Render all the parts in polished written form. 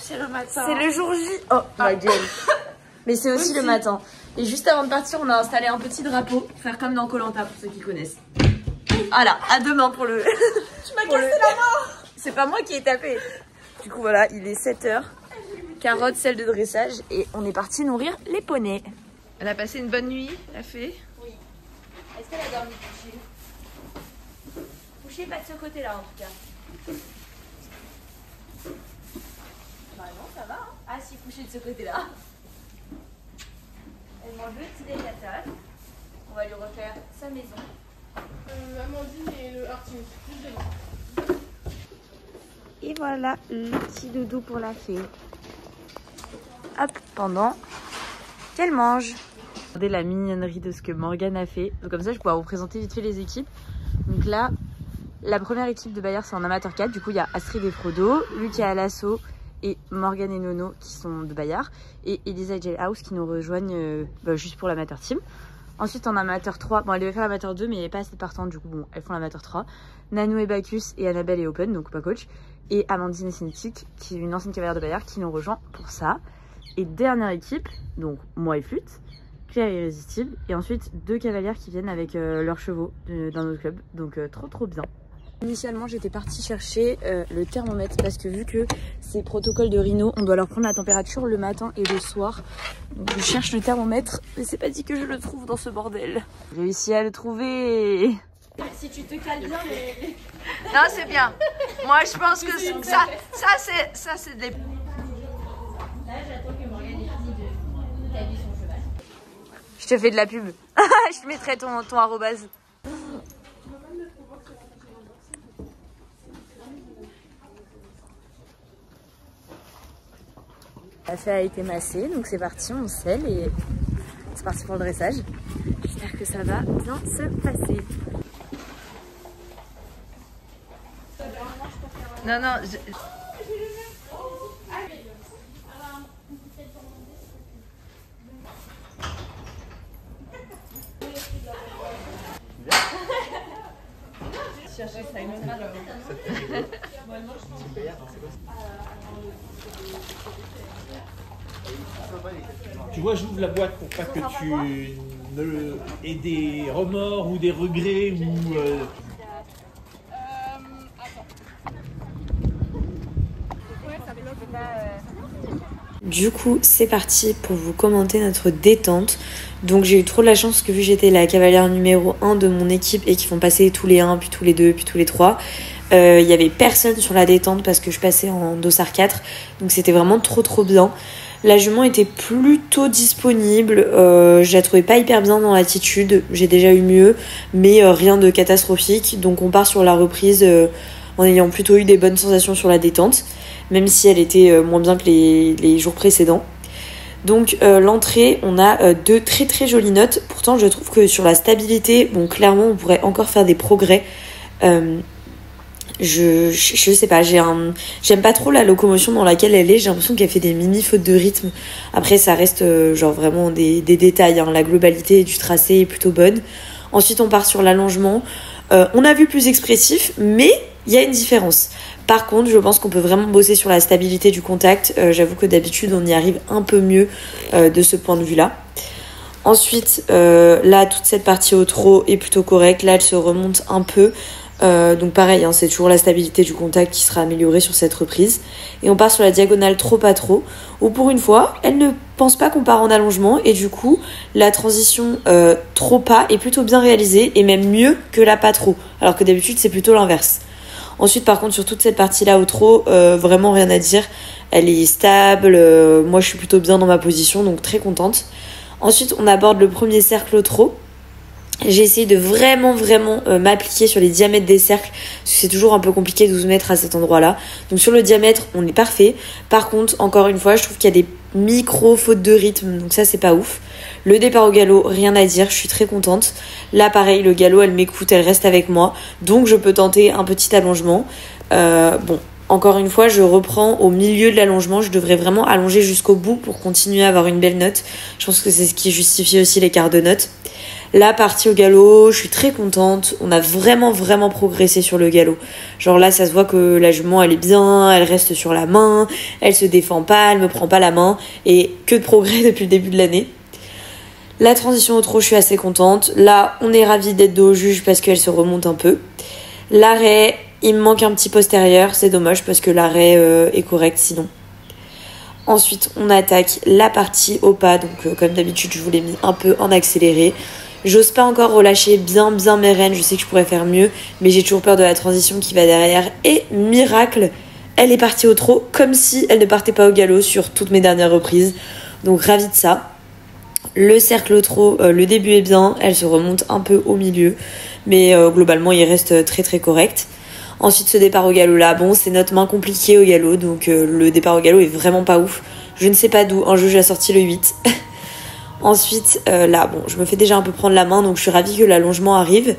C'est le matin. C'est le jour J. Oh, ma gueule. Mais c'est aussi le matin. Et juste avant de partir, on a installé un petit drapeau. Pour faire comme dans Koh-Lanta, pour ceux qui connaissent. Voilà, à demain pour le... Tu m'as cassé la main. C'est pas moi qui ai tapé. Du coup, voilà, il est 7h. Carotte, celle de dressage. Et on est parti nourrir les poneys. Elle a passé une bonne nuit, la fée? Oui. Est-ce qu'elle a dormi couchée? Couchée, pas de ce côté-là en tout cas. Bah non, ça va. Hein. Ah si, couchée de ce côté-là. Elle mange le petit déj à table. On va lui refaire sa maison. Amandine et le Artemis, juste devant. Et voilà le petit doudou pour la fée. Hop, pendant qu'elle mange. Regardez la mignonnerie de ce que Morgane a fait. Donc comme ça, je pourrais vous présenter vite fait les équipes. Donc là, la première équipe de Bayard, c'est en amateur 4. Du coup, il y a Astrid et Frodo, Luc et Alasso et Morgane et Nono qui sont de Bayard. Et Elisa et Jailhouse qui nous rejoignent juste pour l'amateur team. Ensuite, en amateur 3, bon, elle devait faire l'amateur 2, mais elle n'est pas assez partante, du coup, bon, elles font l'amateur 3. Nanou et Bacchus et Annabelle et Open, donc pas coach. Et Amandine et Cinétique, qui est une ancienne cavalière de Bayard, qui nous rejoint pour ça. Et dernière équipe, donc moi et Flûte, Claire Irrésistible. Et ensuite, 2 cavalières qui viennent avec leurs chevaux dans notre club. Donc trop bien. Initialement, j'étais partie chercher le thermomètre parce que vu que c'est protocole de rhino, on doit leur prendre la température le matin et le soir. Donc je cherche le thermomètre, mais c'est pas dit que je le trouve dans ce bordel. J'ai réussi à le trouver. Si tu te cales bien, mais... Non, c'est bien. Moi, je pense que ça c'est des... Là, j'attends que Morgane ait fini de caler son cheval. Je te fais de la pub. Je te mettrai ton arrobase. La fée a été massée, donc c'est parti, on scelle et c'est parti pour le dressage. J'espère que ça va bien se passer. Non, non, Chercher ça une autre alors. Tu vois, j'ouvre la boîte pour pas que tu ne aies des remords ou des regrets ou... Du coup, c'est parti pour vous commenter notre détente. Donc j'ai eu trop de la chance que vu que j'étais la cavalière numéro 1 de mon équipe et qu'ils font passer tous les 1, puis tous les 2, puis tous les 3, il y avait personne sur la détente parce que je passais en dossard 4. Donc c'était vraiment trop bien. La jument était plutôt disponible, je la trouvais pas hyper bien dans l'attitude, j'ai déjà eu mieux, mais rien de catastrophique. Donc on part sur la reprise en ayant plutôt eu des bonnes sensations sur la détente, même si elle était moins bien que les jours précédents. Donc l'entrée, on a 2 très jolies notes. Pourtant je trouve que sur la stabilité, bon clairement on pourrait encore faire des progrès. Je sais pas, j'aime pas trop la locomotion dans laquelle elle est. J'ai l'impression qu'elle fait des mini fautes de rythme. Après ça reste genre vraiment des détails, hein. La globalité du tracé est plutôt bonne. Ensuite on part sur l'allongement. On a vu plus expressif, mais il y a une différence. Par contre, je pense qu'on peut vraiment bosser sur la stabilité du contact. J'avoue que d'habitude, on y arrive un peu mieux de ce point de vue-là. Ensuite, là, toute cette partie au trot est plutôt correcte. Là, elle se remonte un peu. Donc pareil, hein, c'est toujours la stabilité du contact qui sera améliorée sur cette reprise. Et on part sur la diagonale trop pas trop, où pour une fois, elle ne pense pas qu'on part en allongement. Et du coup, la transition trop pas est plutôt bien réalisée et même mieux que la pas trop. Alors que d'habitude, c'est plutôt l'inverse. Ensuite, par contre, sur toute cette partie-là au trot, vraiment rien à dire. Elle est stable, moi je suis plutôt bien dans ma position, donc très contente. Ensuite, on aborde le premier cercle au trot. J'ai essayé de vraiment m'appliquer sur les diamètres des cercles, parce que c'est toujours un peu compliqué de 12 mètres à cet endroit-là. Donc sur le diamètre, on est parfait. Par contre, encore une fois, je trouve qu'il y a des micro fautes de rythme, donc ça c'est pas ouf. Le départ au galop, rien à dire, je suis très contente. Là pareil, le galop, elle m'écoute, elle reste avec moi, donc je peux tenter un petit allongement. Bon, encore une fois, je reprends au milieu de l'allongement, je devrais vraiment allonger jusqu'au bout pour continuer à avoir une belle note. Je pense que c'est ce qui justifie aussi l'écart de note. La partie au galop, je suis très contente. On a vraiment progressé sur le galop. Genre là, ça se voit que la jument, elle est bien, elle reste sur la main, elle se défend pas, elle me prend pas la main. Et que de progrès depuis le début de l'année. La transition au trot, je suis assez contente. Là, on est ravis d'être dos au juge parce qu'elle se remonte un peu. L'arrêt, il me manque un petit postérieur. C'est dommage parce que l'arrêt est correct sinon. Ensuite, on attaque la partie au pas. Donc, comme d'habitude, je vous l'ai mis un peu en accéléré. J'ose pas encore relâcher bien mes rênes. Je sais que je pourrais faire mieux. Mais j'ai toujours peur de la transition qui va derrière. Et miracle, elle est partie au trot comme si elle ne partait pas au galop sur toutes mes dernières reprises. Donc, ravie de ça. Le cercle au trot, le début est bien, elle se remonte un peu au milieu, mais globalement il reste très correct. Ensuite ce départ au galop là, bon c'est notre main compliquée au galop, donc le départ au galop est vraiment pas ouf. Je ne sais pas d'où, un juge a sorti le 8. Ensuite là, bon je me fais déjà un peu prendre la main, donc je suis ravie que l'allongement arrive.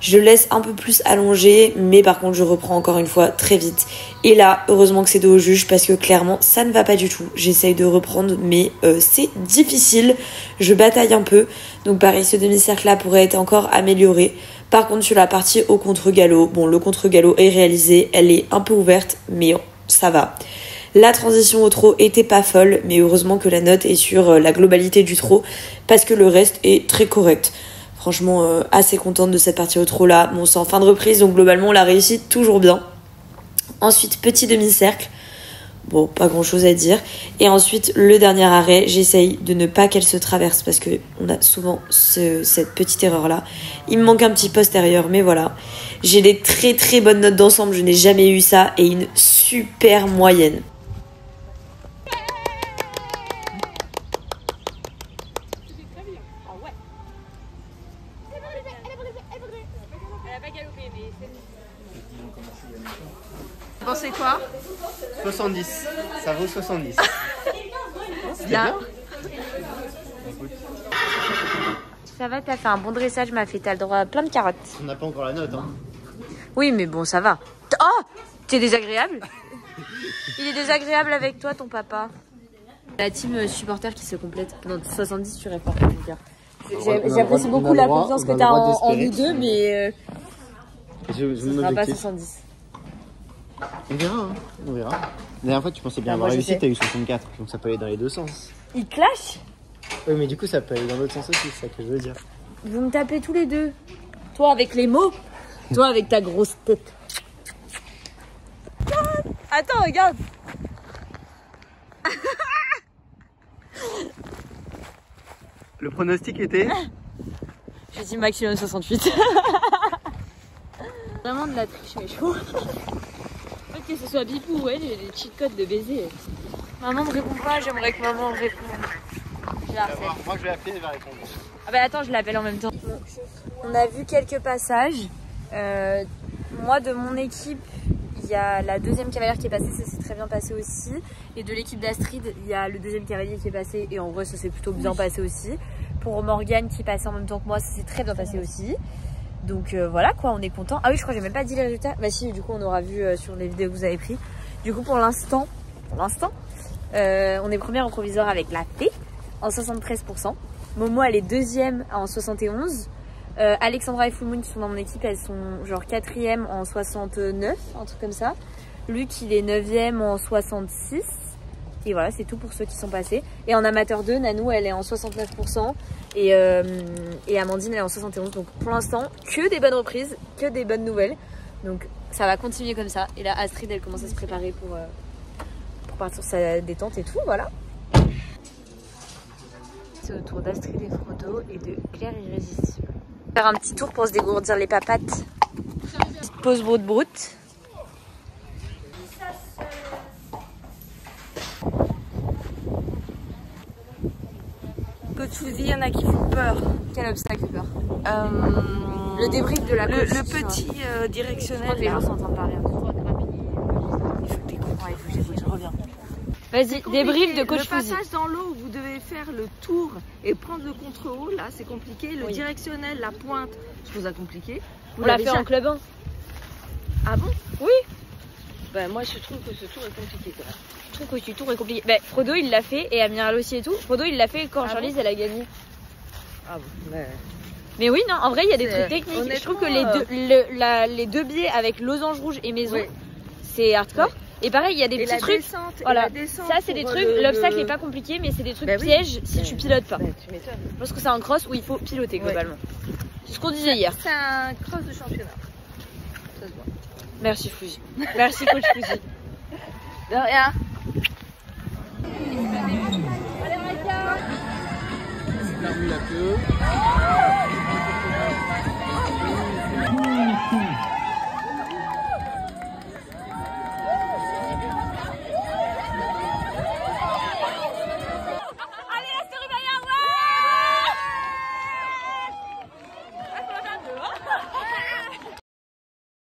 Je le laisse un peu plus allongé, mais par contre je reprends encore une fois très vite. Et là, heureusement que c'est dos au juge parce que clairement ça ne va pas du tout. J'essaye de reprendre, mais c'est difficile. Je bataille un peu. Donc pareil, ce demi-cercle là pourrait être encore amélioré. Par contre sur la partie au contre-galop, bon le contre-galop est réalisé, elle est un peu ouverte, mais ça va. La transition au trot était pas folle, mais heureusement que la note est sur la globalité du trot parce que le reste est très correct. Franchement, assez contente de cette partie au trot là. Bon, c'est en fin de reprise, donc globalement, on l'a réussi toujours bien. Ensuite, petit demi-cercle. Bon, pas grand chose à dire. Et ensuite, le dernier arrêt, j'essaye de ne pas qu'elle se traverse parce que on a souvent cette petite erreur là. Il me manque un petit postérieur, mais voilà. J'ai des très bonnes notes d'ensemble, je n'ai jamais eu ça. Et une super moyenne. Vous pensez quoi? 70, ça vaut 70. Bien. Ça va, t'as fait un bon dressage, ma fille, t'as le droit à plein de carottes. On n'a pas encore la note, hein. Oui, mais bon, ça va. Oh, t'es désagréable. Il est désagréable avec toi, ton papa. La team supporter qui se complète. Non, 70, tu réponds. J'apprécie beaucoup la confiance que t'as en nous deux, mais ce sera pas 70. On verra, hein. On verra. La dernière fois, tu pensais bien avoir réussi, t'as eu 64, donc ça peut aller dans les deux sens. Il clash. Oui, mais du coup, ça peut aller dans l'autre sens aussi, c'est ça que je veux dire. Vous me tapez tous les deux. Toi avec les mots, toi avec ta grosse tête. Attends, regarde. Le pronostic était J'ai dit maximum 68. Vraiment de la triche, mais chaud. Que ce soit Bipou ou elle, j'ai des cheat codes de baiser. Maman ne répond pas, j'aimerais que maman réponde. Moi je vais appeler, elle va répondre. Ah bah attends, je l'appelle en même temps. On a vu quelques passages. Moi de mon équipe, il y a la deuxième cavalière qui est passée, ça s'est très bien passé aussi. Et de l'équipe d'Astrid, il y a le deuxième cavalier qui est passé et en vrai ça s'est plutôt bien passé aussi. Pour Morgane qui passait en même temps que moi, ça s'est très bien passé aussi. Donc voilà quoi, on est content. Ah oui, je crois que j'ai même pas dit les résultats. Bah si, du coup on aura vu sur les vidéos que vous avez pris. Du coup pour l'instant, on est première en provisoire avec la T en 73%. Momo elle est deuxième en 71. Alexandra et Full Moon qui sont dans mon équipe, elles sont genre quatrième en 69, un truc comme ça. Luc il est 9e en 66. Et voilà, c'est tout pour ceux qui sont passés. Et en amateur 2, Nanou elle est en 69%. Et Amandine elle est en 71. Donc pour l'instant, que des bonnes reprises, que des bonnes nouvelles. Donc ça va continuer comme ça. Et là Astrid elle commence à se préparer pour partir sur sa détente et tout, voilà. C'est au tour d'Astrid et Frodo et de Claire Irrésistible. Faire un petit tour pour se dégourdir les papates. Petite pause broute. Coach Fouzi, il y en a qui font peur. Quel obstacle fait peur? Le débrief de la coach. Le petit directionnel. Je crois que les gens sont en train de parler. Il faut que tu comprends, il faut que je reviens. Vas-y, débrief de coach Fouzi. Le passage dans l'eau où vous devez faire le tour et prendre le contre-haut, là c'est compliqué. Le directionnel, la pointe, je trouve ça compliqué. On l'a fait en club 1. Ah bon? Oui. Ben moi je trouve que ce tour est compliqué quand même. Je trouve que ce tour est compliqué. Ben, Frodo il l'a fait et Amiral aussi et tout. Frodo il l'a fait quand Charlize elle a gagné. Ah bon, Mais oui, non, en vrai, il y a des C'est- trucs techniques. Je honnêtement, trouve que les deux biais avec losange rouge et maison, Oui. c'est hardcore. Et pareil, il y a des Et petits la trucs. descente, et Voilà. la descente Ça, c'est des pour trucs. le- L'obstacle le- n'est pas compliqué, mais c'est des trucs Bah oui. pièges si Ouais. tu pilotes pas. Bah, tu m'étonnes. Je pense que c'est un cross où il faut piloter Ouais. globalement. C'est ce qu'on disait hier. C'est un cross de championnat. Ça se voit. Merci Fouzi. Merci coach Fouzi. De rien. La queue.